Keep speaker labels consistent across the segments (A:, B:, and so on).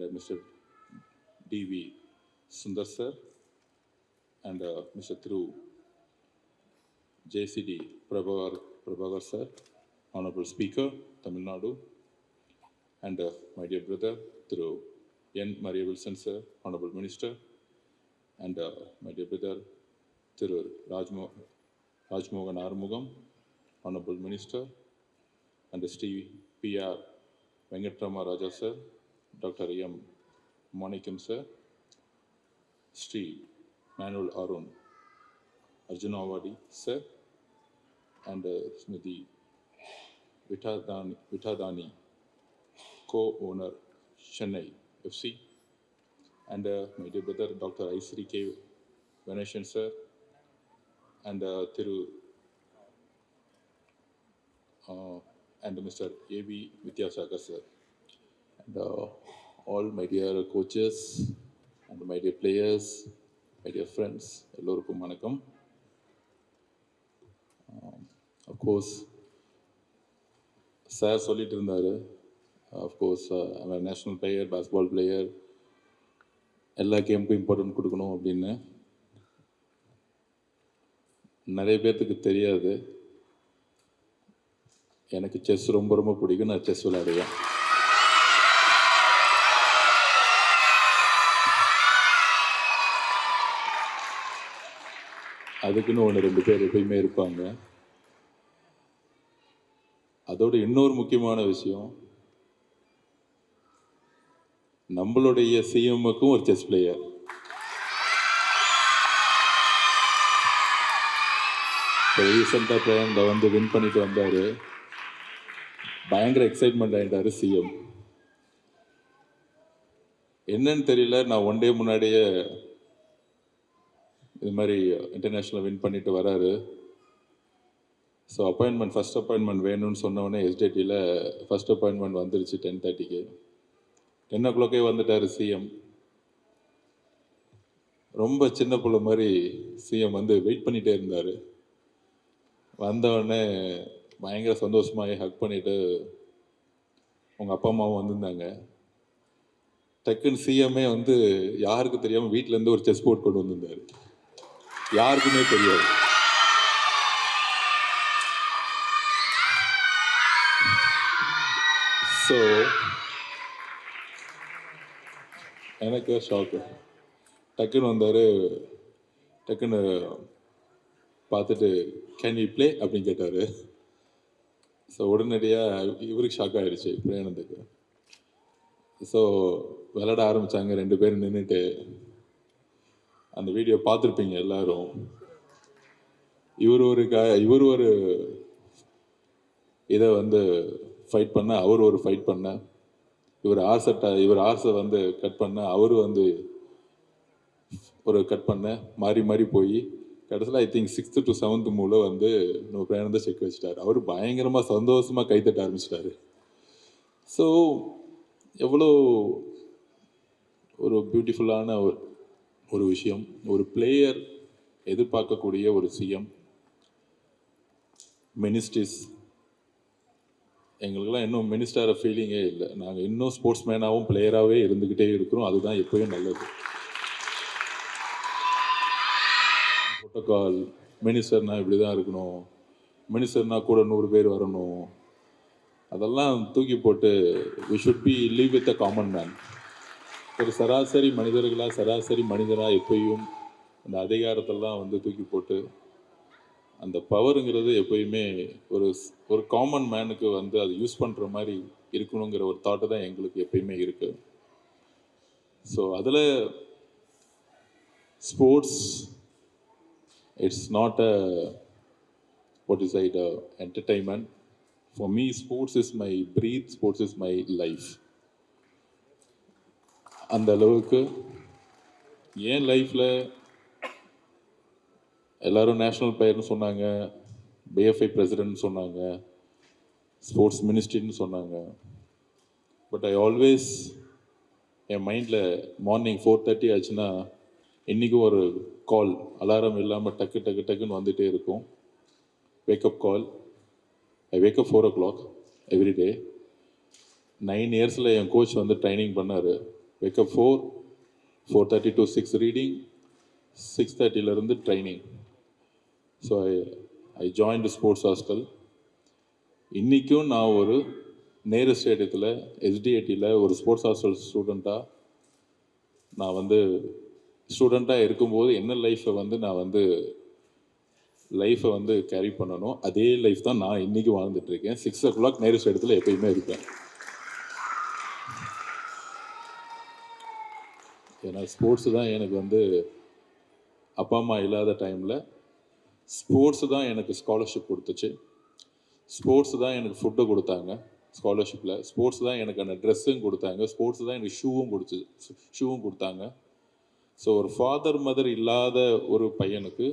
A: and Mr. D.V. Sundar sir, and Mr. Thiru JCD Prabhagar sir, Honorable Speaker, Tamil Nadu, and my dear brother, Thiru N. Maria Wilson sir, Honorable Minister, and my dear brother, Thiru Rajmohan Arumugam, Honorable Minister, and Sri P.R. Venkatrama Raja sir, Dr. M. Monikam sir, Sri Manuel Arun Arjunavadi sir, and Smithy Vitadani, co-owner Chennai FC, and my dear brother Dr. I. K. Ganeshan sir, and Thiru and Mr. A.B. Vidyasagar sir, and all my dear coaches and my dear players, my dear friends, எல்லோருக்கும் வணக்கம். Of course, sir சொல்லிட்டு இருந்தார், of course அவன் national player, பாஸ்பால் player, எல்லா கேமுக்கும் important கொடுக்கணும் அப்படின்னு. நிறைய பேர்த்துக்கு தெரியாது, எனக்கு செஸ் ரொம்ப ரொம்ப பிடிக்கும். நான் செஸ் விளையாடுவேன். அதுக்குன்னு 1-2 பேர் எப்பயுமே இருப்பாங்க. அதோட இன்னொரு முக்கியமான விஷயம், நம்மளுடைய சிஎம்முக்கும் ஒரு செஸ் பிளேயர். ரீசெண்டாக பிரயாணில் வந்து வின் பண்ணிட்டு வந்தார். பயங்கர எக்ஸைட்மெண்ட் ஆகிட்டார் சிஎம். என்னன்னு தெரியல, நான் 1 டே முன்னாடியே இது மாதிரி இன்டர்நேஷ்னல் வின் பண்ணிட்டு வராரு. ஸோ ஃபஸ்ட் அப்பாயின்மெண்ட் வேணும்னு சொன்னோடனே எஸ்டிடியில் ஃபஸ்ட் அப்பாயின்மெண்ட் வந்துருச்சு 10:30க்கு. 10 o'clock வந்துட்டார் சிஎம். ரொம்ப சின்ன பிள்ளை மாதிரி சிஎம் வந்து வெயிட் பண்ணிகிட்டே இருந்தார். வந்தவுடனே பயங்கர சந்தோஷமாக ஹக் பண்ணிவிட்டு உங்கள் அப்பா அம்மாவும் வந்திருந்தாங்க. டக்குன்னு சிஎம்ஏ வந்து யாருக்கு தெரியாமல் வீட்டிலேருந்து ஒரு செஸ் போர்ட் கொண்டு வந்திருந்தார். யாருக்குமே தெரியாது. ஸோ எனக்கு ஷாக்கு. டக்குன்னு வந்தார். டக்குன்னு பார்த்துட்டு கேன் யூ ப்ளே அப்படின்னு கேட்டார். ஸோ உடனடியாக இவருக்கு ஷாக் ஆகிடுச்சு பிரயாணத்துக்கு. ஸோ விளையாட ஆரம்பித்தாங்க 2 பேரும் நின்றுட்டு. அந்த வீடியோ பார்த்துருப்பீங்க எல்லாரும். இவர் ஒரு இதை வந்து ஃபைட் பண்ண, அவர் ஒரு ஃபைட் பண்ண, இவர் ஆர்ஸை வந்து கட் பண்ண, அவர் வந்து ஒரு கட் பண்ண, மாறி மாறி போய் கடைசியில் I think 6th to 7th மூல வந்து நம்ம பிரயாணத்தை செக் வச்சுட்டார். அவர் பயங்கரமாக சந்தோஷமாக கைத்தட்ட ஆரம்பிச்சிட்டாரு. ஸோ எவ்வளோ ஒரு பியூட்டிஃபுல்லான ஒரு விஷயம். ஒரு பிளேயர் எதிர்பார்க்கக்கூடிய ஒரு சிஎம், மினிஸ்ட்ரிஸ். எங்களுக்கெல்லாம் இன்னும் மினிஸ்டர் ஃபீலிங்கே இல்லை. நாங்கள் இன்னும் ஸ்போர்ட்ஸ் மேனாகவும் பிளேயராகவே இருந்துக்கிட்டே இருக்கிறோம். அதுதான் எப்போயும் நல்லது. புரோட்டோகால், மினிஸ்டர்னால் இப்படி தான் இருக்கணும், மினிஸ்டர்னால் கூட 100 பேர் வரணும், அதெல்லாம் தூக்கி போட்டு we should be live with a common man. ஒரு சராசரி மனிதராக எப்பயும் அந்த அதிகாரத்தெல்லாம் வந்து தூக்கி போட்டு, அந்த பவருங்கிறது எப்பயுமே ஒரு காமன் மேனுக்கு வந்து அது யூஸ் பண்ணுற மாதிரி இருக்கணுங்கிற ஒரு தாட்டு தான் எங்களுக்கு எப்பயுமே இருக்குது. ஸோ அதில் sports, it's not a entertainment. For me, sports is my breath, sports is my life. அந்த அளவுக்கு என் லைஃப்பில் எல்லோரும் நேஷ்னல் பிளேயர்னு சொன்னாங்க, பிஎஃப்ஐ பிரசிடென்ட்னு சொன்னாங்க, ஸ்போர்ட்ஸ் மினிஸ்ட்ரின்னு சொன்னாங்க. பட் ஐ ஆல்வேஸ் என் மைண்டில் மார்னிங் 4:30 ஆச்சுன்னா இன்றைக்கும் ஒரு கால், அலாரம் இல்லாமல் டக்குன்னு வந்துகிட்டே இருக்கும். Wake up call. I wake up 4 o'clock every day. 9 yearsல என் கோச் வந்து ட்ரைனிங் பண்ணார். wake up 4, 4:30 to 6 reading, 6:30 training. So I joined sports hostel. இன்றைக்கும் நான் ஒரு நேரு ஸ்டேடியத்தில் எஸ்டிஐடியில் ஒரு ஸ்போர்ட்ஸ் ஹாஸ்டல் ஸ்டூடெண்ட்டாக இருக்கும்போது என்ன லைஃப்பை கேரி பண்ணணும், அதே லைஃப் தான் நான் இன்றைக்கி வாழ்ந்துட்டுருக்கேன். 6 o'clock நேரு ஸ்டேடியத்தில் எப்பயுமே இருப்பேன். ஏன்னா ஸ்போர்ட்ஸு தான் எனக்கு அப்பா அம்மா இல்லாத டைமில் ஸ்போர்ட்ஸு தான் எனக்கு ஸ்காலர்ஷிப் கொடுத்துச்சு. ஸ்போர்ட்ஸு தான் எனக்கு ஃபுட்டு கொடுத்தாங்க ஸ்காலர்ஷிப்பில். ஸ்போர்ட்ஸ் தான் எனக்கு அந்த ட்ரெஸ்ஸும் கொடுத்தாங்க. ஸ்போர்ட்ஸ் தான் எனக்கு ஷூவும் கொடுத்தாங்க. ஸோ ஒரு ஃபாதர் மதர் இல்லாத ஒரு பையனுக்கு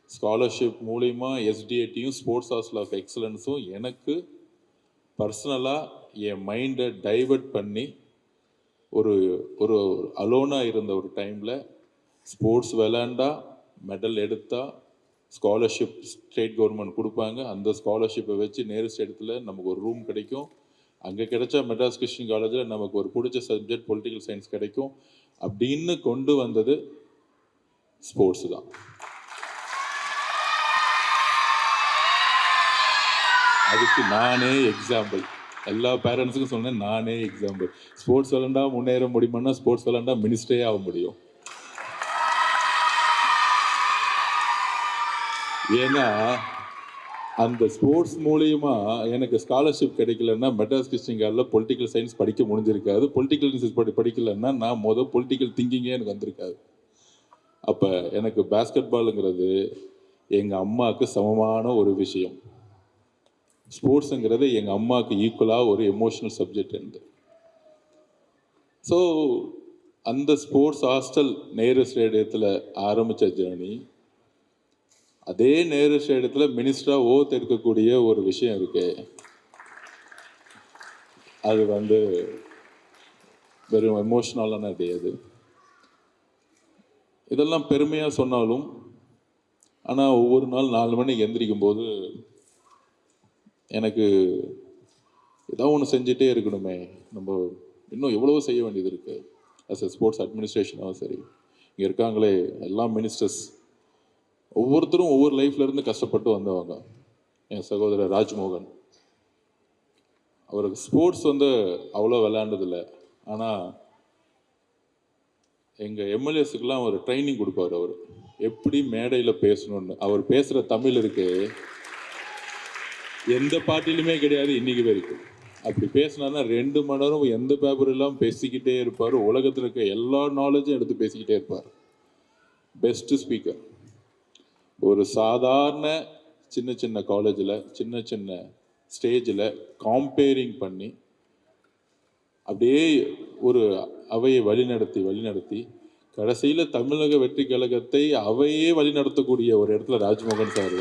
A: ஸ்காலர்ஷிப் மூலிமா எஸ்டிஐடியும் ஸ்போர்ட்ஸ் ஹாஸ்டல் ஆஃப் எக்ஸலன்ஸும் எனக்கு பர்சனலாக என் மைண்டை டைவர்ட் பண்ணி ஒரு அலோனாக இருந்த ஒரு டைமில் ஸ்போர்ட்ஸ் விளையாண்டா மெடல் எடுத்தால் ஸ்காலர்ஷிப் ஸ்டேட் கவர்மெண்ட் கொடுப்பாங்க. அந்த ஸ்காலர்ஷிப்பை வச்சு நேரு ஸ்டேடியத்தில் நமக்கு ஒரு ரூம் கிடைக்கும். அங்கே கிடைச்சா மெட்ராஸ் கிறிஸ்டின் காலேஜில் நமக்கு ஒரு பிடிச்ச சப்ஜெக்ட் பொலிட்டிக்கல் சயின்ஸ் கிடைக்கும். அப்படின்னு கொண்டு வந்தது ஸ்போர்ட்ஸு தான். அதுக்கு நானே எக்ஸாம்பிள். எல்லா பேரண்ட்ஸுக்கும் சொன்னேன், நானே எக்ஸாம்பிள். ஸ்போர்ட்ஸ் விளாண்டா முன்னேற முடியுமான்னா ஸ்போர்ட்ஸ் விளாண்டா மினிஸ்டரே ஆக முடியும். ஏன்னா அந்த ஸ்போர்ட்ஸ் மூலியமா எனக்கு ஸ்காலர்ஷிப் கிடைக்கலன்னா மெட்ராஸ் கிறிஸ்டின் காலேஜில் பொலிட்டிக்கல் சயின்ஸ் படிக்க முடிஞ்சிருக்காது. பொலிட்டிக்கல் சயின்ஸ் படிக்கலைன்னா நான் பொலிட்டிக்கல் திங்கிங்கே எனக்கு வந்திருக்காது. அப்போ எனக்கு பேஸ்கெட் பாலுங்கிறது எங்கள் அம்மாவுக்கு சமமான ஒரு விஷயம். ஸ்போர்ட்ஸுங்கிறது எங்கள் அம்மாவுக்கு ஈக்குவலாக ஒரு எமோஷனல் சப்ஜெக்ட் இருந்து. ஸோ அந்த ஸ்போர்ட்ஸ் ஹாஸ்டல் நேரு ஸ்டேடியத்தில் ஆரம்பித்த ஜேர்னி, அதே நேரு ஸ்டேடியத்தில் மினிஸ்டராக ஓத் எடுக்கக்கூடிய ஒரு விஷயம் இருக்கு. அது வெறும் எமோஷ்னலான டே அது. இதெல்லாம் பெருமையாக சொன்னாலும், ஆனால் ஒவ்வொரு நாள் 4 மணிக்கு எந்திரிக்கும் போது எனக்கு ஏதாவது ஒன்று செஞ்சுட்டே இருக்கணுமே, நம்ம இன்னும் எவ்வளவோ செய்ய வேண்டியது இருக்குது. அஸ் எ ஸ்போர்ட்ஸ் அட்மினிஸ்ட்ரேஷனாகவும் சரி, இங்கே இருக்காங்களே எல்லா மினிஸ்டர்ஸ் ஒவ்வொருத்தரும் ஒவ்வொரு லைஃப்லேருந்து கஷ்டப்பட்டு வந்தவங்க. என் சகோதரர் ராஜ்மோகன், அவருக்கு ஸ்போர்ட்ஸ் அவ்வளோ விளையாண்டதில்லை. ஆனால் எங்கள் எம்எல்ஏஸுக்கெல்லாம் அவர் ட்ரைனிங் கொடுப்பார். அவர் எப்படி மேடையில் பேசணும்னு. அவர் பேசுகிற தமிழ் இருக்கு, எந்த பார்ட்டிலுமே கிடையாது இன்றைக்கி வரைக்கும். அப்படி பேசினார்னா 2 மணி நேரம் எந்த பேப்பர் இல்லாமல் பேசிக்கிட்டே இருப்பார். உலகத்தில் இருக்க எல்லா நாலேஜும் எடுத்து பேசிக்கிட்டே இருப்பார். Best speaker. ஒரு சாதாரண சின்ன காலேஜில் சின்ன ஸ்டேஜில் காம்பேரிங் பண்ணி அப்படியே ஒரு அவையை வழிநடத்தி கடைசியில் தமிழக வெற்றி கழகத்தை அவையே வழிநடத்தக்கூடிய ஒரு இடத்துல ராஜ்மோகன் சார்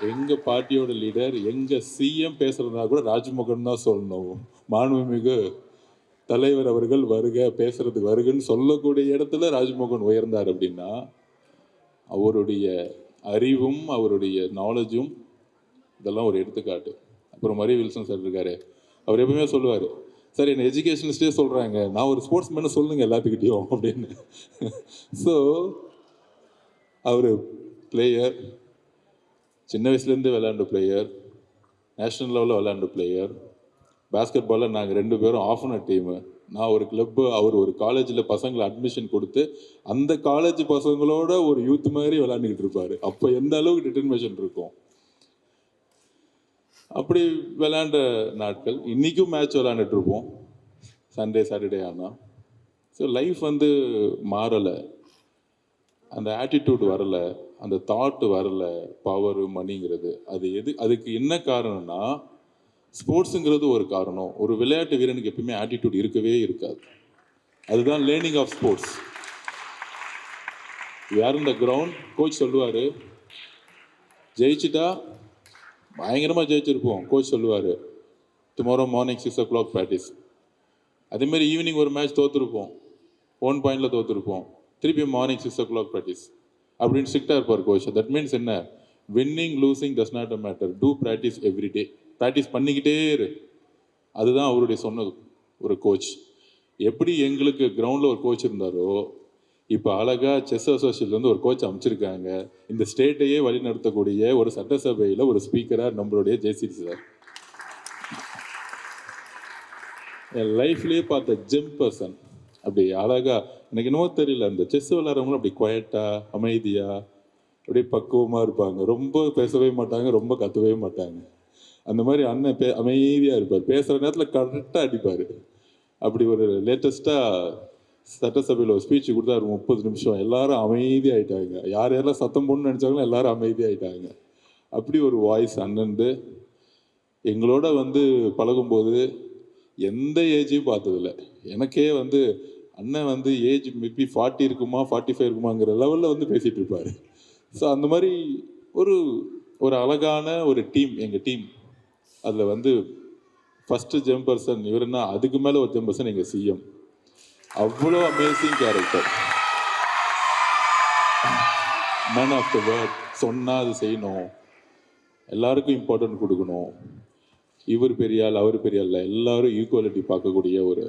A: எங்கள் பார்ட்டியோட லீடர், எங்கள் சிஎம் பேசுகிறதா கூட ராஜ்மோகன் தான் சொல்லணும். மாண்புமிகு தலைவர் அவர்கள் பேசுறதுக்கு வருகன்னு சொல்லக்கூடிய இடத்துல ராஜ்மோகன் உயர்ந்தார். அப்படின்னா அவருடைய அறிவும் அவருடைய நாலேஜும் இதெல்லாம் ஒரு எடுத்துக்காட்டு. அப்புறம் மரி வில்சன் சார் இருக்காரு, அவர் எப்பவுமே சொல்லுவார், சார் என்னை எஜுகேஷனிஸ்டே சொல்கிறாங்க, நான் ஒரு ஸ்போர்ட்ஸ் மேனை சொல்லுங்க எல்லாத்துக்கிட்டையும் அப்படின்னு. ஸோ அவர் பிளேயர், சின்ன வயசுலேருந்து விளையாண்ட பிளேயர், நேஷ்னல் லெவலில் விளையாண்ட பிளேயர். பேஸ்கெட் பாலில் நாங்கள் 2 பேரும் ஆஃப் அன் டீமு. நான் ஒரு கிளப்பு, அவர் ஒரு காலேஜில் பசங்களை அட்மிஷன் கொடுத்து அந்த காலேஜ் பசங்களோட ஒரு யூத் மாதிரி விளையாண்டுக்கிட்டு இருப்பார். அப்போ எந்த அளவுக்கு டிட்டர்மினேஷன் இருக்கும். அப்படி விளையாண்ட நாட்கள். இன்றைக்கும் மேட்ச் விளையாண்டுட்டு இருப்போம் சண்டே சாட்டர்டே ஆனால். ஸோ லைஃப் மாறலை, அந்த ஆட்டிடியூட் வரலை, அந்த தாட்டு வரலை. பவரு மணிங்கிறது அதுக்கு என்ன காரணம்னா ஸ்போர்ட்ஸுங்கிறது ஒரு காரணம். ஒரு விளையாட்டு வீரனுக்கு எப்பவுமே ஆட்டிடியூட் இருக்கவே இருக்காது. அதுதான் லேர்னிங் ஆஃப் ஸ்போர்ட்ஸ். யார் இந்த கிரவுண்ட் கோச் சொல்லுவார், ஜெயிச்சுட்டா பயங்கரமாக ஜெயிச்சிருப்போம். கோச் சொல்லுவார், டுமாரோ மார்னிங் 6 o'clock ப்ராக்டிஸ். அதேமாதிரி ஈவினிங் ஒரு மேட்ச் தோற்றுருப்போம், 1 பாயிண்டில் தோற்றுருப்போம், திருப்பி மார்னிங் 6 o'clock ப்ராக்டிஸ் அப்படின்னு ஸ்ட்ரிக்டாக இருப்பார் கோச். தட் மீன்ஸ் என்ன, winning losing does not matter, do practice every day. Practice பண்ணிக்கிட்டே இரு. அதுதான் அவருடைய சொன்ன ஒரு கோச். எப்படி எங்களுக்கு கிரவுண்டில் ஒரு கோச் இருந்தாரோ, இப்போ அழகாக செஸ் அசோசியேஷன்லேருந்து ஒரு கோச் அமைச்சிருக்காங்க. இந்த ஸ்டேட்டையே வழி நடத்தக்கூடிய ஒரு சட்டசபையில் ஒரு ஸ்பீக்கராக நம்மளுடைய ஜெயஸ்ரீ சார். என் லைஃப்லேயே பார்த்த ஜெம் பர்சன். அப்படி அழகாக எனக்கு என்னமோ தெரியல, அந்த செஸ் விளையாடுறவங்களும் அப்படி குவைட்டாக அமைதியாக அப்படியே பக்குவமாக இருப்பாங்க. ரொம்ப பேசவே மாட்டாங்க, ரொம்ப கத்தவே மாட்டாங்க. அந்த மாதிரி அண்ணன் அமைதியாக இருப்பார். பேசுகிற நேரத்தில் கரெக்டாக அடிப்பார். அப்படி ஒரு லேட்டஸ்ட்டாக சட்டசபையில் ஒரு ஸ்பீச் கொடுத்தாரு 30 நிமிஷம். எல்லாரும் அமைதியாகிட்டாங்க. யார் யாரெல்லாம் சத்தம் போடணும்னு நினச்சாங்களோ எல்லாரும் அமைதியாகிட்டாங்க. அப்படி ஒரு வாய்ஸ் அண்ணன்து. எங்களோட வந்து பழகும்போது எந்த ஏஜையும் பார்த்ததில்ல. எனக்கே வந்து அண்ணன் வந்து ஏஜ் மேபி 40 இருக்குமா 45 இருக்குமாங்கிற லெவலில் வந்து பேசிகிட்டு இருப்பார். ஸோ அந்த மாதிரி ஒரு ஒரு அழகான ஒரு டீம் எங்கள் டீம். அதில் வந்து ஃபஸ்ட்டு ஜெம் பர்சன் இவருன்னா, அதுக்கு மேலே ஒரு ஜெம் பர்சன் எங்கள் சிஎம். அவ்வளோ amazing character. Man of the word. சொன்னால் அது செய்யணும், எல்லாருக்கும் இம்பார்ட்டன்ட் கொடுக்கணும். இவர் பெரிய ஆள் அவர் பெரிய ஆள், எல்லாரும் ஈக்குவாலிட்டி பார்க்கக்கூடிய ஒரு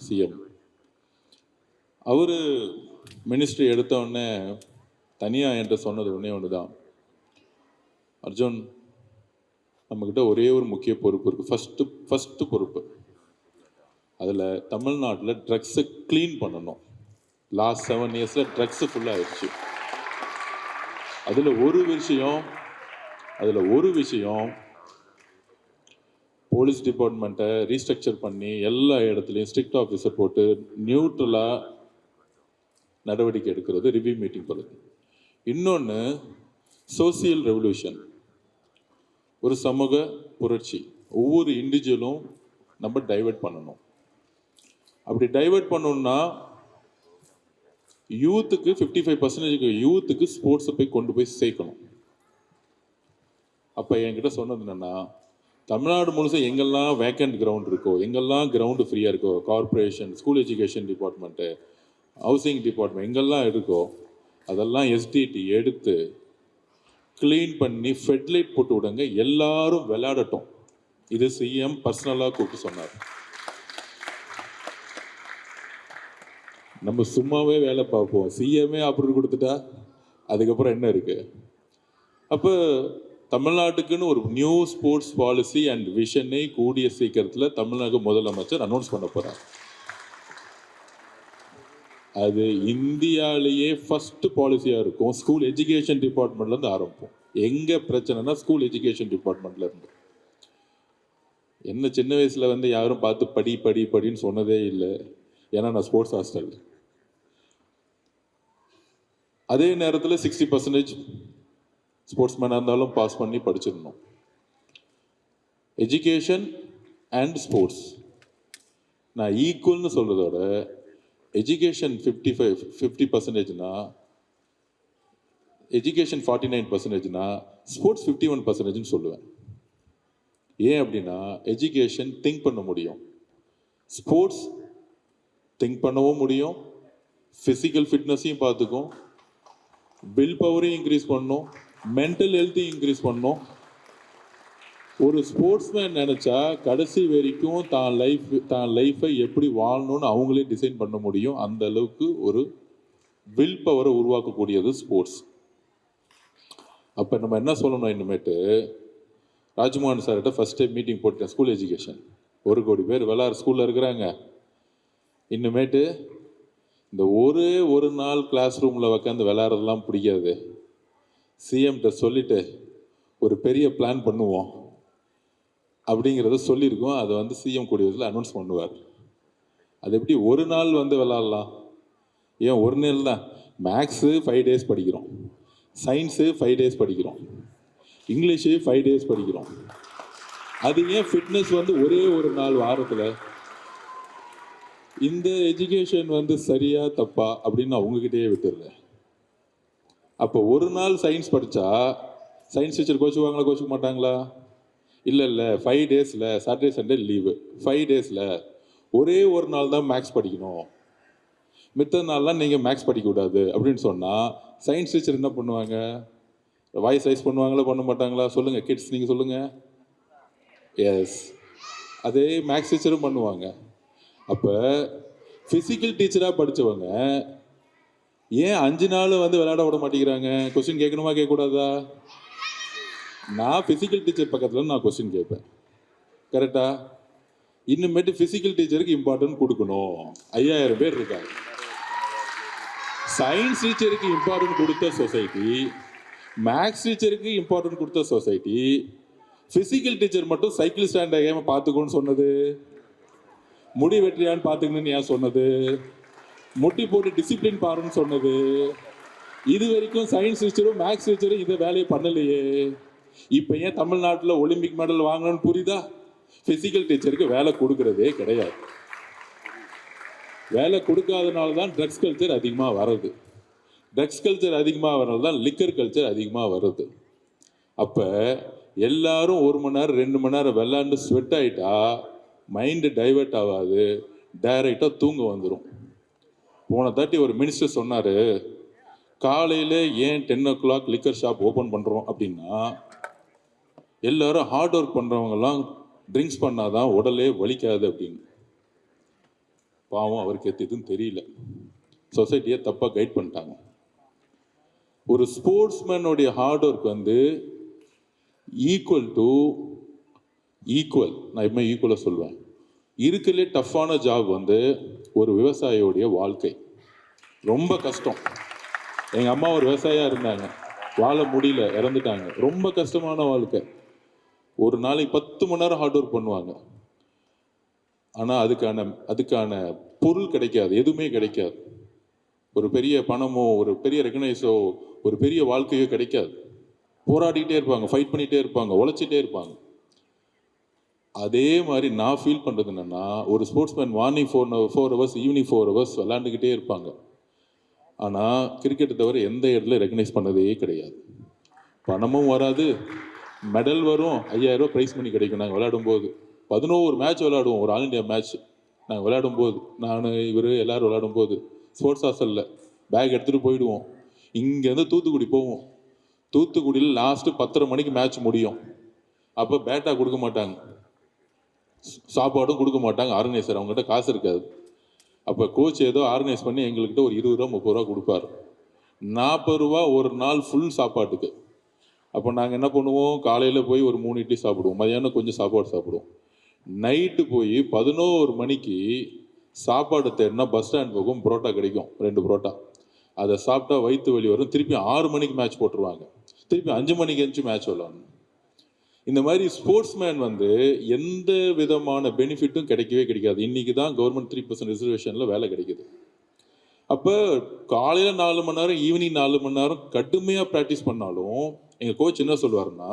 A: சிஎம். அவர் மினிஸ்ட்ரி எடுத்தோடனே தனியாக என்கிட்ட சொன்னது ஒன்று தான், அர்ஜுன் நம்மக்கிட்ட ஒரே ஒரு முக்கிய பொறுப்பு இருக்குது. ஃபஸ்ட்டு பொறுப்பு, அதில் தமிழ்நாட்டில் ட்ரக்ஸை க்ளீன் பண்ணணும். லாஸ்ட் 7 இயர்ஸில் ட்ரக்ஸு ஃபுல்லாக ஆயிடுச்சு. அதில் ஒரு விஷயம் போலீஸ் டிபார்ட்மெண்ட்டை ரீஸ்ட்ரக்சர் பண்ணி எல்லா இடத்துலையும் ஸ்ட்ரிக்ட் ஆஃபீஸர் போட்டு நியூட்ரலாக நடவடிக்கை எடுக்கிறது, ரிவ்யூ மீட்டிங் போகிறது. இன்னொன்று சோசியல் ரெவல்யூஷன், ஒரு சமூக புரட்சி. ஒவ்வொரு இண்டிவிஜுவலும் நம்ம டைவெர்ட் பண்ணணும். அப்படி டைவெர்ட் பண்ணணும்னா யூத்துக்கு 55% யூத்துக்கு ஸ்போர்ட்ஸை போய் கொண்டு போய் சேர்க்கணும். அப்போ என்கிட்ட சொன்னது என்னென்னா, தமிழ்நாடு முழுசும் எங்கெல்லாம் வேக்கண்ட் கிரவுண்ட் இருக்கோ, எங்கெல்லாம் கிரவுண்டு ஃப்ரீயாக இருக்கோ, corporation, school education department, housing department எங்கெல்லாம் இருக்கோ அதெல்லாம் எஸ்டிடி எடுத்து க்ளீன் பண்ணி ஃபெட்லைட் போட்டு விடுங்க, எல்லாரும் விளையாடட்டும். இது சிஎம் பர்சனலாக கூப்பிட்டு சொன்னார். நம்ம சும்மாவே வேலை பார்ப்போம், சிஎம்ஏ அப்ரூவ் கொடுத்துட்டா அதுக்கப்புறம் என்ன இருக்கு? அப்போ தமிழ்நாட்டுக்குன்னு ஒரு நியூ ஸ்போர்ட்ஸ் பாலிசி அண்ட் விஷனை கூடிய சீக்கிரத்தில் தமிழ்நாடு முதலமைச்சர் அனௌன்ஸ் பண்ண போகிறார். அது இந்தியாவிலேயே ஃபஸ்ட்டு பாலிசியாக இருக்கும். ஸ்கூல் எஜுகேஷன் டிபார்ட்மெண்ட்லேருந்து ஆரம்பிப்போம். எங்கே பிரச்சனைனா ஸ்கூல் எஜுகேஷன் டிபார்ட்மெண்ட்லேருந்து. என்ன சின்ன வயசில் வந்து யாரும் பார்த்து படின்னு சொன்னதே இல்லை, ஏன்னா நான் ஸ்போர்ட்ஸ் ஹாஸ்டல். அதே நேரத்தில் 60% ஸ்போர்ட்ஸ் மேனாக இருந்தாலும் பாஸ் பண்ணி படிச்சிடணும். எஜுகேஷன் அண்ட் ஸ்போர்ட்ஸ் நான் ஈக்குவல்னு சொல்கிறதோட எஜுகேஷன் 50%னா எஜுகேஷன் 49%னா ஸ்போர்ட்ஸ் 51%ன்னு சொல்லுவேன். ஏன் அப்படின்னா எஜுகேஷன் திங்க் பண்ண முடியும், ஸ்போர்ட்ஸ் திங்க் பண்ணவும் முடியும், ஃபிசிக்கல் ஃபிட்னஸையும் பார்த்துக்கும், வில் பவரையும் இன்க்ரீஸ் பண்ணணும், மென்டல் ஹெல்த்தையும் இன்க்ரீஸ் பண்ணணும். ஒரு ஸ்போர்ட்ஸ்மேன் நினச்சா கடைசி வரைக்கும் தான் லைஃப்பை எப்படி வாழணும்னு அவங்களே டிசைன் பண்ண முடியும். அந்த அளவுக்கு ஒரு வில் பவரை உருவாக்கக்கூடியது ஸ்போர்ட்ஸ். அப்போ நம்ம என்ன சொல்லணும், இனிமேட்டு ராஜ்மோகன் சார்கிட்ட ஃபஸ்ட் டைம் மீட்டிங் போட்டேன். ஸ்கூல் எஜுகேஷன் 1 கோடி பேர் விளையாடுற ஸ்கூலில் இருக்கிறாங்க. இனிமேட்டு இந்த ஒரு நாள் கிளாஸ் ரூமில் உட்காந்து விளையாடுறதுலாம் பிடிக்காது, சிஎம்கிட்ட சொல்லிவிட்டு ஒரு பெரிய பிளான் பண்ணுவோம் அப்படிங்கிறத சொல்லியிருக்கோம். அதை வந்து சிஎம் கூடியதில் அனௌன்ஸ் பண்ணுவார். அது எப்படி ஒரு நாள் வந்து விளாட்லாம்? ஏன் ஒரு நாள் தான்? மேக்ஸு 5 டேஸ் படிக்கிறோம், சயின்ஸு 5 டேஸ் படிக்கிறோம், இங்கிலீஷு 5 டேஸ் படிக்கிறோம். அது ஏன் ஃபிட்னஸ் வந்து ஒரு நாள் வாரத்தில்? இந்த எஜுகேஷன் வந்து சரியா தப்பா அப்படின்னு நான் உங்ககிட்டயே விட்டுடுறேன். அப்போ ஒரு நாள் சயின்ஸ் படித்தா சயின்ஸ் டீச்சர் கோச்சுவாங்களா, கோச்சுக்க மாட்டாங்களா? இல்லை 5 டேஸில் சாட்டர்டே சண்டே லீவு, 5 டேஸில் ஒரு நாள் தான் மேக்ஸ் படிக்கணும், மித்த நாள்லாம் நீங்கள் மேக்ஸ் படிக்கக்கூடாது அப்படின்னு சொன்னால் சயின்ஸ் டீச்சர் என்ன பண்ணுவாங்க? வாய்ஸ் ரைஸ் பண்ணுவாங்களா பண்ண மாட்டாங்களா? சொல்லுங்கள் கிட்ஸ், நீங்கள் சொல்லுங்கள். எஸ், அதே மேக்ஸ் டீச்சரும் பண்ணுவாங்க. அப்போ ஃபிசிக்கல் டீச்சராக படித்தவங்க ஏன் 5 நாள் வந்து விளையாட விட மாட்டேங்கிறாங்க? கொஸ்டின் கேட்கணுமா கேட்கக்கூடாதா? நான் ஃபிசிக்கல் டீச்சர் பக்கத்தில் நான் கொஸ்டின் கேட்பேன். கரெக்டா? இன்னுமேட்டு ஃபிசிக்கல் டீச்சருக்கு இம்பார்ட்டன்ட் கொடுக்கணும். 5000 பேர் இருக்காங்க. சயின்ஸ் டீச்சருக்கு இம்பார்ட்டன்ட் கொடுத்த சொசைட்டி, மேக்ஸ் டீச்சருக்கு இம்பார்ட்டன்ட் கொடுத்த சொசைட்டி, ஃபிசிக்கல் டீச்சர் மட்டும் சைக்கிள் ஸ்டாண்ட் ஏன் பார்த்துக்கோன்னு சொன்னது? முடி வெற்றியான்னு பார்த்துக்கணும்னு ஏன் சொன்னது? முட்டி போட்டு டிசிப்ளின் பாருன்னு சொன்னது? இது வரைக்கும் சயின்ஸ் டீச்சரும் மேக்ஸ் டீச்சரும் இதை வேலையை பண்ணலையே. இப்போ ஏன் தமிழ்நாட்டில் ஒலிம்பிக் மெடல் வாங்கணும்னு புரியுதா? ஃபிசிக்கல் டீச்சருக்கு வேலை கொடுக்கறதே கிடையாது. வேலை கொடுக்காதனால தான் ட்ரக்ஸ் கல்ச்சர் அதிகமாக வர்றது. ட்ரக்ஸ் கல்ச்சர் அதிகமாக வர்றது தான் லிக்கர் கல்ச்சர் அதிகமாக வருது. அப்போ எல்லாரும் 1 மணி நேரம் 2 மணி நேரம் விளையாண்டு ஸ்வெட் ஆகிட்டா மைண்டு டைவெர்ட் ஆகாது, டைரெக்டாக தூங்க வந்துடும். போன தாட்டி ஒரு மினிஸ்டர் சொன்னார், காலையில் ஏன் 10 o'clock லிக்கர் ஷாப் ஓப்பன் பண்ணுறோம் அப்படின்னா, எல்லாரும் ஹார்ட் ஒர்க் பண்ணுறவங்கலாம் ட்ரிங்க்ஸ் பண்ணாதான் உடலே வலிக்காது அப்படின்னு. பாவம், அவருக்கு எதுவும் தெரியல. சொசைட்டியை தப்பாக கைட் பண்ணிட்டாங்க. ஒரு ஸ்போர்ட்ஸ்மேனுடைய ஹார்ட் ஒர்க் வந்து ஈக்குவல், நான் எப்பவுமே ஈக்குவலாக சொல்லுவேன். இருக்கிறதுலே டஃப்பான ஜாப் வந்து ஒரு விவசாயியோடைய வாழ்க்கை. ரொம்ப கஷ்டம். எங்கள் அம்மா ஒரு விவசாயியாக இருந்தாங்க, வாழ முடியல, இறந்துட்டாங்க. ரொம்ப கஷ்டமான வாழ்க்கை. ஒரு நாளைக்கு 10 மணி நேரம் ஹார்ட் ஒர்க் பண்ணுவாங்க. ஆனால் அதுக்கான பொருள் கிடைக்காது, எதுவுமே கிடைக்காது. ஒரு பெரிய பணமோ ஒரு பெரிய ரெகனைஸோ ஒரு பெரிய வாழ்க்கையோ கிடைக்காது. போராடிக்கிட்டே இருப்பாங்க, ஃபைட் பண்ணிகிட்டே இருப்பாங்க, உழைச்சிட்டே இருப்பாங்க. அதே மாதிரி நான் ஃபீல் பண்ணுறது என்னென்னா, ஒரு sportsman morning 4 hours evening 4 hours விளாண்டுக்கிட்டே இருப்பாங்க. ஆனால் கிரிக்கெட்டை தவிர எந்த இடத்துல ரெகனைஸ் பண்ணதே கிடையாது. பணமும் வராது, மெடல் வரும், 5000 ரூபா ப்ரைஸ் மணி கிடைக்கும். நாங்கள் விளையாடும்போது 11 மேட்ச் விளையாடுவோம், ஒரு ஆல் இண்டியா மேட்ச். நாங்கள் விளையாடும்போது, நான் இவர் எல்லோரும் விளையாடும்போது ஸ்போர்ட்ஸ் ஹாஸ்டலில் பேக் எடுத்துகிட்டு போயிடுவோம். இங்கேருந்து தூத்துக்குடி போவோம். தூத்துக்குடியில் லாஸ்ட்டு 10:30 மணிக்கு மேட்ச் முடியும். அப்போ பேட்டா கொடுக்க மாட்டாங்க, சாப்பாடும் கொடுக்க மாட்டாங்க. ஆர்கனைசர் அவங்ககிட்ட காசு இருக்காது. அப்போ கோச் ஏதோ ஆர்கனைஸ் பண்ணி எங்கள்கிட்ட ஒரு 20 ரூபா 30 ரூபா கொடுப்பார். 40 ரூபா ஒரு நாள் ஃபுல் சாப்பாட்டுக்கு. அப்போ நாங்கள் என்ன பண்ணுவோம், காலையில் போய் ஒரு 3 இட்லி சாப்பிடுவோம், மதியானம் கொஞ்சம் சாப்பாடு சாப்பிடுவோம். நைட்டு போய் 11 மணிக்கு சாப்பாடு தேடினா பஸ் ஸ்டாண்ட் போகும், புரோட்டா கிடைக்கும், 2 புரோட்டா. அதை சாப்பிட்டா வயிற்று வலி வரும். திருப்பி 6 மணிக்கு மேட்ச் போட்டுருவாங்க, திருப்பி 5 மணிக்கு எழுந்துச்சு மேட்ச் விளாடணும். இந்த மாதிரி ஸ்போர்ட்ஸ்மேன் வந்து எந்த விதமான பெனிஃபிட்டும் கிடைக்கவே கிடைக்காது. இன்றைக்கி தான் கவர்மெண்ட் 3% ரிசர்வேஷனில் வேலை கிடைக்குது. அப்போ காலையில் 4 மணி நேரம் ஈவினிங் 4 மணி நேரம் கடுமையாக ப்ராக்டிஸ் பண்ணாலும் எங்கள் கோச் என்ன சொல்லுவாருன்னா,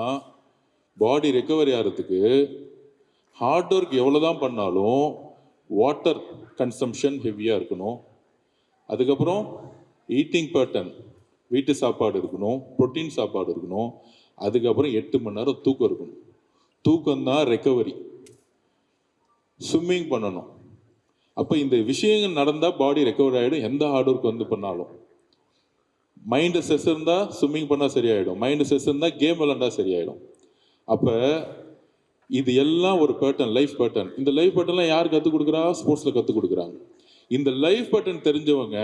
A: பாடி ரெக்கவரி ஆகிறதுக்கு ஹார்ட் ஒர்க் எவ்வளோ தான் பண்ணாலும் வாட்டர் கன்சம்ஷன் ஹெவியாக இருக்கணும். அதுக்கப்புறம் ஈட்டிங் பேட்டர்ன், வீட்டு சாப்பாடு இருக்கணும், ப்ரோட்டீன் சாப்பாடு இருக்கணும். அதுக்கப்புறம் 8 மணி நேரம் தூக்கம் இருக்கணும். தூக்கம்தான் ரெக்கவரி. ஸ்விம்மிங் பண்ணணும். அப்போ இந்த விஷயங்கள் நடந்தால் பாடி ரெக்கவர் ஆகிடும். எந்த ஹார்ட் ஒர்க் வந்து பண்ணாலும். மைண்டு ஸ்ட்ரெஸ் இருந்தால் ஸ்விம்மிங் பண்ணால் சரியாயிடும், மைண்டு ஸ்ட்ரெஸ் இருந்தால் கேம் விளாண்டா சரியாயிடும். அப்போ இது எல்லாம் ஒரு பேட்டர்ன், லைஃப் பேட்டர்ன். இந்த லைஃப் பேட்டர்ன்லாம் யார் கற்றுக் கொடுக்குறா? ஸ்போர்ட்ஸில் கற்றுக் கொடுக்குறாங்க. இந்த லைஃப் பேட்டர்ன் தெரிஞ்சவங்க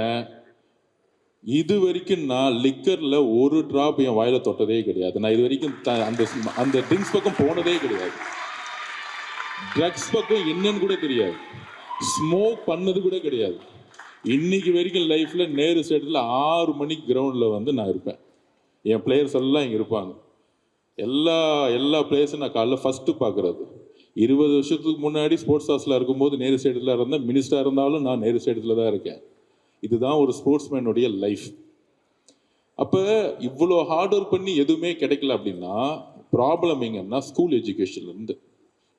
A: இது வரைக்கும் நான் லிக்கரில் ஒரு ட்ராப் என் வாயில தொட்டதே கிடையாது. நான் இது வரைக்கும் அந்த ட்ரிங்க்ஸ் பக்கம் போனதே கிடையாது. ட்ரக்ஸ் பக்கம் என்னன்னு கூட தெரியாது. ஸ்மோக் பண்ணது கூட கிடையாது. இன்னைக்கு வரைக்கும் லைஃப்பில் நேரு ஸ்டேடியத்தில் 6 மணிக்கு கிரவுண்டில் வந்து நான் இருப்பேன். என் பிளேயர்ஸ் எல்லாம் இங்கே இருப்பாங்க. எல்லா பிளேயர்ஸும் நான் காலைல ஃபஸ்ட்டு பார்க்குறது. 20 வருஷத்துக்கு முன்னாடி ஸ்போர்ட்ஸ் ஹாஸ்டலில் இருக்கும்போது நேரு ஸ்டேடியத்தில் இருந்தேன். மினிஸ்டராக இருந்தாலும் நான் நேரு ஸ்டேடியத்தில் தான் இருக்கேன். இதுதான் ஒரு ஸ்போர்ட்ஸ்மேனுடைய லைஃப். அப்போ இவ்வளோ ஹார்ட் ஒர்க் பண்ணி எதுவுமே கிடைக்கல அப்படின்னா ப்ராப்ளம் எங்கன்னா ஸ்கூல் எஜுகேஷன்லேருந்து.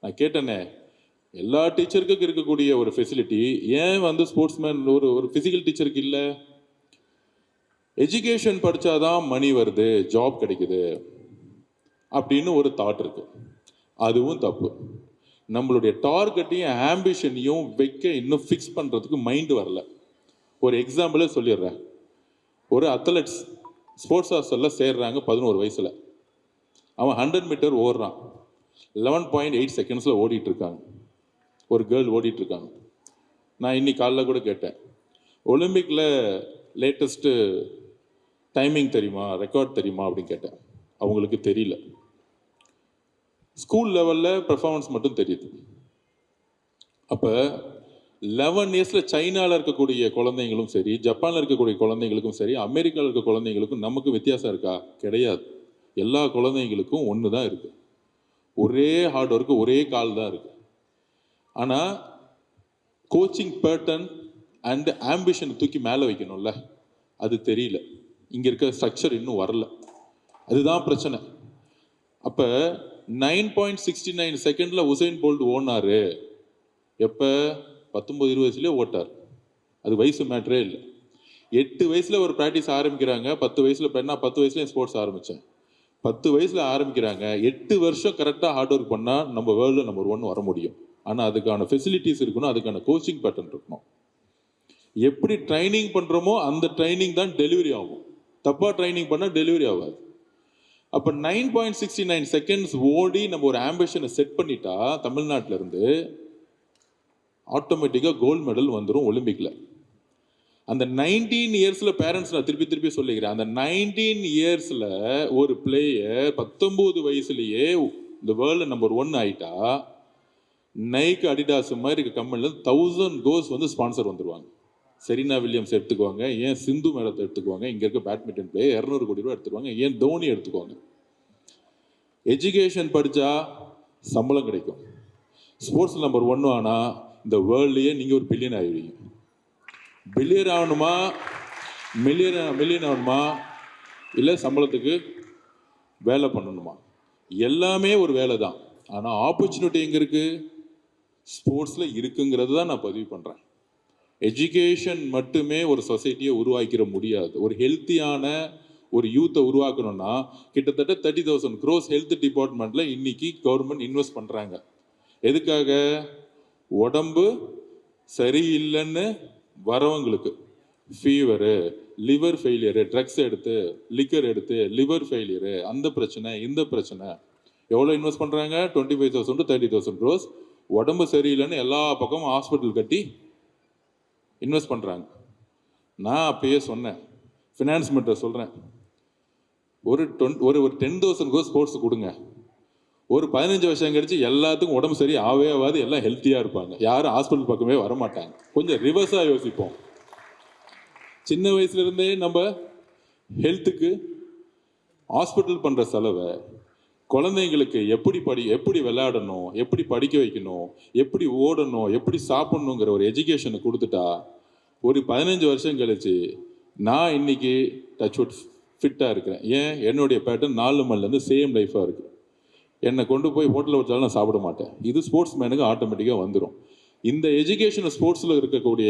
A: நான் கேட்டேனே, எல்லா டீச்சருக்கும் இருக்கக்கூடிய ஒரு ஃபெசிலிட்டி ஏன் வந்து ஸ்போர்ட்ஸ்மேன் ஒரு ஃபிசிக்கல் டீச்சருக்கு இல்லை? எஜுகேஷன் படித்தாதான் மணி வருது, ஜாப் கிடைக்குது அப்படின்னு ஒரு தாட் இருக்கு. அதுவும் தப்பு. நம்மளுடைய டார்கெட்டையும் ஆம்பிஷனையும் வைக்க இன்னும் ஃபிக்ஸ் பண்ணுறதுக்கு மைண்டு வரல. ஒரு எக்ஸாம்பிளே சொல்லிடுறேன். ஒரு அத்லெட்ஸ் ஸ்போர்ட்ஸ் ஹாஸ்டலில் சேர்றாங்க 11 வயசில். அவன் 100 மீட்டர் ஓடுறான், 11.8 செகண்ட்ஸில் ஓடிட்டு இருக்காங்க. ஒரு கேர்ள் ஓடிட்டுருக்காங்க. நான் இன்னைக்கு காலைல கூட கேட்டேன், ஒலிம்பிக்கில் லேட்டஸ்ட்டு டைமிங் தெரியுமா, ரெக்கார்ட் தெரியுமா அப்படின்னு கேட்டேன். அவங்களுக்கு தெரியல. ஸ்கூல் லெவலில் பெர்ஃபார்மன்ஸ் மட்டும் தெரியுது. அப்போ 11 இயர்ஸில் சைனாவில் இருக்கக்கூடிய குழந்தைங்களும் சரி, ஜப்பானில் இருக்கக்கூடிய குழந்தைங்களுக்கும் சரி, அமெரிக்காவில் இருக்க குழந்தைங்களுக்கும் நமக்கு வித்தியாசம் இருக்கா? கிடையாது. எல்லா குழந்தைங்களுக்கும் ஒன்று தான் இருக்குது. ஒரே ஹார்ட் ஒர்க்கு, ஒரே கால் தான் இருக்குது. ஆனால் கோச்சிங் பேட்டர்ன் அண்ட் ஆம்பிஷனை தூக்கி மேலே வைக்கணும்ல, அது தெரியல. இங்கே இருக்க ஸ்ட்ரக்சர் இன்னும் வரல. அதுதான் பிரச்சனை. அப்போ 9.69 செகண்டில் உசைன் போல்ட் ஓடினார். எப்போ? 19-20 வயசுலேயே ஓட்டார். அது வயசு மேட்ரே இல்லை. 8 வயசில் ஒரு ப்ராக்டிஸ் ஆரம்பிக்கிறாங்க. 10 வயசில் இப்போ என்ன, 10 வயசுல ஸ்போர்ட்ஸ் ஆரம்பித்தேன். 10 வயசில் ஆரம்பிக்கிறாங்க. 8 வருஷம் கரெக்டாக ஹார்ட் ஒர்க் பண்ணால் நம்ம வேர்ல்டில் நம்பர் 1 வர முடியும். ஆனால் அதுக்கான ஃபெசிலிட்டிஸ் இருக்கணும், அதுக்கான கோச்சிங் பேட்டர்ன் இருக்கணும். எப்படி ட்ரைனிங் பண்ணுறோமோ அந்த ட்ரைனிங் தான் டெலிவரி ஆகும். தப்பாக ட்ரைனிங் பண்ணால் டெலிவரி ஆகாது. அப்போ 9.69 செகண்ட்ஸ் ஓடி நம்ம ஒரு ஆம்பிஷனை செட் பண்ணிட்டா தமிழ்நாட்டில் இருந்து ஆட்டோமேட்டிக்காக கோல்டு மெடல் வந்துடும் ஒலிம்பிக்கில். அந்த 19 இயர்ஸில் பேரண்ட்ஸ், நான் திருப்பி சொல்லிக்கிறேன், அந்த 19 இயர்ஸில் ஒரு பிளேயர் 19 வயசுலேயே இந்த வேர்ல்டு நம்பர் 1 ஆகிட்டா நைக், அடிடாஸ் மாதிரி இருக்க கம்பெனியில் 1000 கோர்ஸ் வந்து ஸ்பான்சர் வந்துடுவாங்க. செரீனா வில்லியம்ஸ் எடுத்துக்குவாங்க, ஏன் சிந்து மேடத்தை எடுத்துக்குவாங்க, இங்கே இருக்க பேட்மிண்டன் பிளேயர் 200 கோடி ரூபா எடுத்துக்குவாங்க, ஏன் தோனி எடுத்துக்குவாங்க. எஜுகேஷன் படித்தா சம்பளம் கிடைக்கும். ஸ்போர்ட்ஸ் நம்பர் 1 ஆனால் இந்த வேர்ல்ட்லேயே நீங்கள் ஒரு பில்லியன் ஆகிடுவீங்க. பில்லியன் ஆகணுமா, மில்லியன் ஆகணுமா, இல்லை சம்பளத்துக்கு வேலை பண்ணணுமா? எல்லாமே ஒரு வேலை தான். ஆனால் ஆப்பர்ச்சுனிட்டி எங்கே இருக்குது? ஸ்போர்ட்ஸில் இருக்குங்கிறது தான் நான் பதிவு பண்ணுறேன். எஜுகேஷன் மட்டுமே ஒரு சொசைட்டியை உருவாக்கிட முடியாது. ஒரு ஹெல்த்தியான ஒரு யூத்தை உருவாக்கணும்னா கிட்டத்தட்ட 30,000 crores ஹெல்த் டிபார்ட்மெண்ட்டில் இன்னைக்கு கவர்மெண்ட் இன்வெஸ்ட் பண்ணுறாங்க. எதுக்காக? உடம்பு சரியில்லைன்னு வரவங்களுக்கு, ஃபீவரு, லிவர் ஃபெயிலியரு, ட்ரக்ஸ் எடுத்து, லிக்கர் எடுத்து லிவர் ஃபெயிலியரு, அந்த பிரச்சனை, இந்த பிரச்சனை. எவ்வளோ இன்வெஸ்ட் பண்ணுறாங்க? 25,000 to 30,000 crores. உடம்பு சரியில்லைன்னு எல்லா பக்கமும் ஹாஸ்பிட்டல் கட்டி இன்வெஸ்ட் பண்ணுறாங்க. நான் அப்பயே சொன்னேன், ஃபினான்ஸ் மினிஸ்டர் சொல்கிறேன், ஒரு 10,000 crores ஸ்போர்ட்ஸ் கொடுங்க. ஒரு 15 வருஷம் கழிச்சு எல்லாத்துக்கும் உடம்பு சரி ஆகாது, எல்லாம் ஹெல்த்தியாக இருப்பாங்க. யாரும் ஹாஸ்பிட்டல் பக்கமே வரமாட்டாங்க. கொஞ்சம் ரிவர்ஸாக யோசிப்போம். சின்ன வயசுலேருந்தே நம்ம ஹெல்த்துக்கு ஹாஸ்பிட்டல் பண்ணுற செலவை குழந்தைங்களுக்கு எப்படி விளையாடணும், எப்படி படிக்க வைக்கணும், எப்படி ஓடணும், எப்படி சாப்பிடணுங்கிற ஒரு எஜுகேஷனை கொடுத்துட்டா ஒரு 15 வருஷம் கழிச்சு நான் இன்னைக்கு டச்வுட் ஃபிட்டாக இருக்கிறேன். ஏன்? என்னுடைய பேட்டர்ன் 4 மணிலேருந்து சேம் லைஃபாக இருக்குது. என்னை கொண்டு போய் ஹோட்டலில் வச்சாலும் நான் சாப்பிட மாட்டேன். இது ஸ்போர்ட்ஸ் மேனுக்கு ஆட்டோமேட்டிக்காக வந்துடும். இந்த எஜுகேஷன் ஸ்போர்ட்ஸில் இருக்கக்கூடிய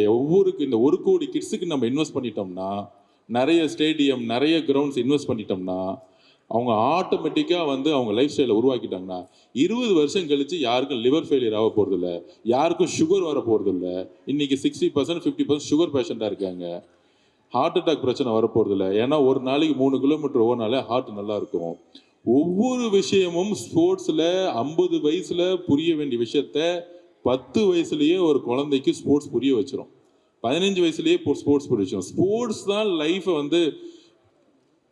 A: இந்த 1 கோடி கிட்ஸுக்கு நம்ம இன்வெஸ்ட் பண்ணிட்டோம்னா, நிறைய ஸ்டேடியம், நிறைய கிரவுண்ட்ஸ் இன்வெஸ்ட் பண்ணிட்டோம்னா, அவங்க ஆட்டோமேட்டிக்காக வந்து அவங்க லைஃப் ஸ்டைலை உருவாக்கிட்டாங்கன்னா 20 வருஷம் கழிச்சு யாருக்கும் லிவர் ஃபெயிலியர் ஆக போகிறதில்ல, யாருக்கும் சுகர் வர போகிறதில்ல. இன்றைக்கி 60%, 50% சுகர் பேஷண்ட்டாக இருக்காங்க. ஹார்ட் அட்டாக் பிரச்சனை வரப்போகிறதில்ல. ஏன்னா ஒரு நாளைக்கு 3 கிலோமீட்டர் ஓடினாலே ஹார்ட் நல்லா இருக்கும். ஒவ்வொரு விஷயமும் ஸ்போர்ட்ஸில் 50 வயசில் புரிய வேண்டிய விஷயத்த 10 வயசுலேயே ஒரு குழந்தைக்கு ஸ்போர்ட்ஸ் புரிய வச்சிடும். 15 வயசுலேயே ஸ்போர்ட்ஸ் புரிய வச்சிடும். ஸ்போர்ட்ஸ் தான் லைஃப்பை வந்து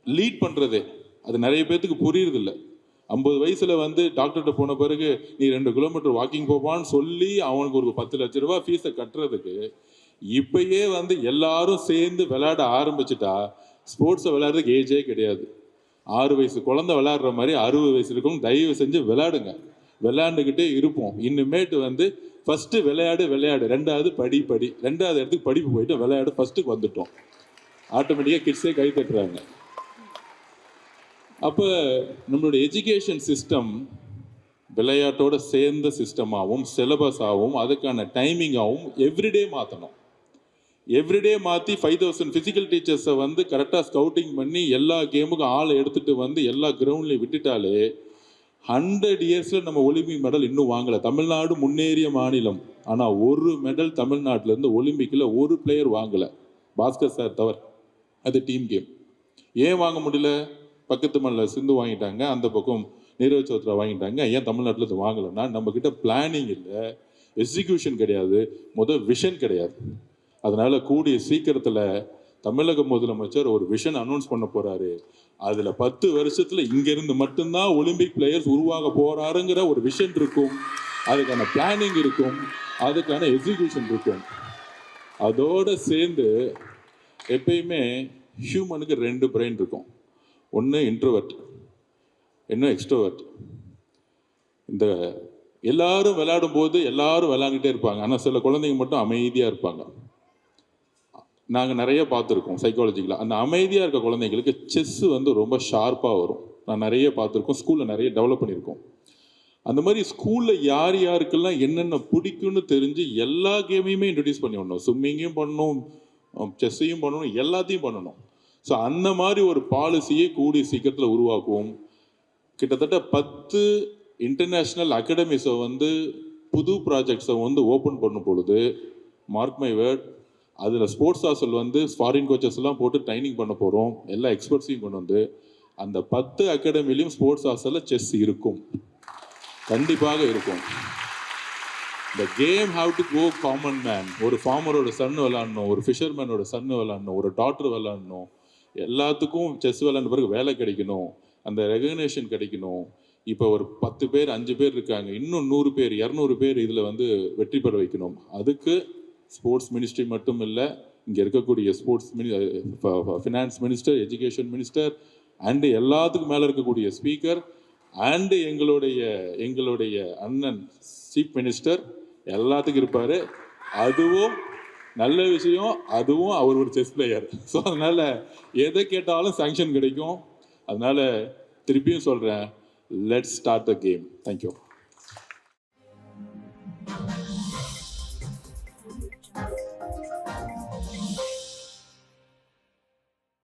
A: லீட் பண்ணுறதே. அது நிறைய பேர்த்துக்கு புரியுறதில்ல. 50 வயசுல வந்து டாக்டர்கிட்ட போன பிறகு நீ 2 கிலோமீட்டர் வாக்கிங் போவான்னு சொல்லி அவனுக்கு ஒரு 10 லட்ச ரூபா ஃபீஸை கட்டுறதுக்கு இப்பயே வந்து எல்லாரும் சேர்ந்து விளையாட ஆரம்பிச்சுட்டா ஸ்போர்ட்ஸை விளையாடுறதுக்கு ஏஜே கிடையாது. 6 வயசு குழந்தை விளையாடுற மாதிரி 60 வயசு இருக்கும். தயவு செஞ்சு விளையாடுங்க, விளையாண்டுக்கிட்டே இருப்போம். இன்னுமேட்டு வந்து ஃபஸ்ட்டு விளையாடு, 2வது படி, 2வது இடத்துக்கு படிப்பு போயிட்டு விளையாடு, ஃபஸ்ட்டுக்கு வந்துட்டோம். ஆட்டோமேட்டிக்காக கிட்ஸே கை தட்டுறாங்க. அப்போ நம்மளுடைய எஜுகேஷன் சிஸ்டம் விளையாட்டோட சேர்ந்த சிஸ்டமாகவும் சிலபஸாகவும் அதுக்கான டைமிங்காகவும் எவ்ரிடே மாற்றணும். எவ்ரிடே மாற்றி 5,000 ஃபிசிக்கல் டீச்சர்ஸை வந்து கரெக்டாக ஸ்கவுட்டிங் பண்ணி எல்லா கேமுக்கும் ஆளை எடுத்துகிட்டு வந்து எல்லா கிரவுண்ட்லையும் விட்டுட்டாலே 100 இயர்ஸில் நம்ம ஒலிம்பிக் மெடல் இன்னும் வாங்கலை. தமிழ்நாடு முன்னேறிய மாநிலம். ஆனால் ஒரு மெடல் தமிழ்நாட்டிலேருந்து ஒலிம்பிக்கில் ஒரு பிளேயர் வாங்கலை, பாஸ்கர் சார் தவிர. அது டீம் கேம். ஏன் வாங்க முடியல? பக்கத்து மண்ணில் சிந்து வாங்கிட்டாங்க, அந்த பக்கம் நீரஜ் சோத்ரா வாங்கிட்டாங்க. ஏன் தமிழ்நாட்டில் இது வாங்கலைன்னா நம்மக்கிட்ட பிளானிங் இல்லை, எக்ஸிக்யூஷன் கிடையாது, விஷன் கிடையாது. அதனால கூடிய சீக்கிரத்தில் தமிழக முதலமைச்சர் ஒரு விஷன் அனௌன்ஸ் பண்ண போறாரு. அதுல 10 வருஷத்துல இங்கிருந்து மட்டும்தான் ஒலிம்பிக் பிளேயர்ஸ் உருவாக போறாருங்கிற ஒரு விஷன் இருக்கும், அதுக்கான பிளானிங் இருக்கும், அதுக்கான எக்ஸிக்யூஷன் இருக்கும். அதோட சேர்ந்து எப்பயுமே ஹியூமனுக்கு 2 பிரெயின் இருக்கும். ஒன்று இன்ட்ரோவர்ட், இன்னும் எக்ஸ்ட்ரோவர்ட். இந்த எல்லாரும் விளையாடும் போது எல்லாரும் விளையாண்டுட்டே இருப்பாங்க, ஆனால் சில குழந்தைங்க மட்டும் அமைதியாக இருப்பாங்க. நாங்கள் நிறைய பார்த்துருக்கோம் சைக்காலஜிக்கலாக. அந்த அமைதியாக இருக்க குழந்தைங்களுக்கு செஸ்ஸு ரொம்ப ஷார்ப்பாக வரும். நான் நிறைய பார்த்துருக்கோம், ஸ்கூலில் நிறைய டெவலப் பண்ணியிருக்கோம். அந்த மாதிரி ஸ்கூலில் யார் யாருக்கெல்லாம் என்னென்ன பிடிக்கும்னு தெரிஞ்சு எல்லா கேமையுமே இன்ட்ரடியூஸ் பண்ணி விடணும். ஸ்விம்மிங்கையும் பண்ணணும், செஸ்ஸையும் பண்ணணும், எல்லாத்தையும் பண்ணணும். ஸோ அந்த மாதிரி ஒரு பாலிசியை கூடிய சீக்கிரத்தில் உருவாக்குவோம். கிட்டத்தட்ட 10 இன்டர்நேஷ்னல் அகாடமிஸை புது ப்ராஜெக்ட்ஸை ஓப்பன் பண்ணும் பொழுது, மார்க் மை வேர்ட், அதில் ஸ்போர்ட்ஸ் ஹாஸ்டல் ஃபாரின் கோச்சஸ் எல்லாம் போட்டு ட்ரைனிங் பண்ண போகிறோம். எல்லா எக்ஸ்பர்ட்ஸையும் கொண்டு அந்த 10 அகாடமிலையும் ஸ்போர்ட்ஸ் ஹாஸ்டலில் செஸ் இருக்கும், கண்டிப்பாக இருக்கும். இந்த game have to go common man. ஒரு ஃபார்மரோட சன்னு விளாடணும், ஒரு ஃபிஷர்மேனோட சன்னு விளாடணும், ஒரு டாக்டர் விளாடணும், எல்லாத்துக்கும் செஸ் விளாண்ட பிறகு வேலை கிடைக்கணும், அந்த ரெகக்னேஷன் கிடைக்கணும். இப்போ ஒரு 10 பேர் 5 பேர் இருக்காங்க, இன்னும் 100 பேர் 200 பேர் இதில் வெற்றி பெற வைக்கணும். அதுக்கு ஸ்போர்ட்ஸ் மினிஸ்ட்ரி மட்டும் இல்லை, இங்கே இருக்கக்கூடிய finance minister, education minister and எல்லாத்துக்கும் மேலே இருக்கக்கூடிய ஸ்பீக்கர் அண்டு எங்களுடைய அண்ணன் சீஃப் மினிஸ்டர் எல்லாத்துக்கும் இருப்பார். அதுவும் நல்ல விஷயம், அதுவும் அவர் ஒரு செஸ் பிளேயர். ஸோ அதனால் எதை கேட்டாலும் சாங்ஷன் கிடைக்கும். அதனால் திருப்பியும் சொல்கிறேன், let's start the game. Thank you.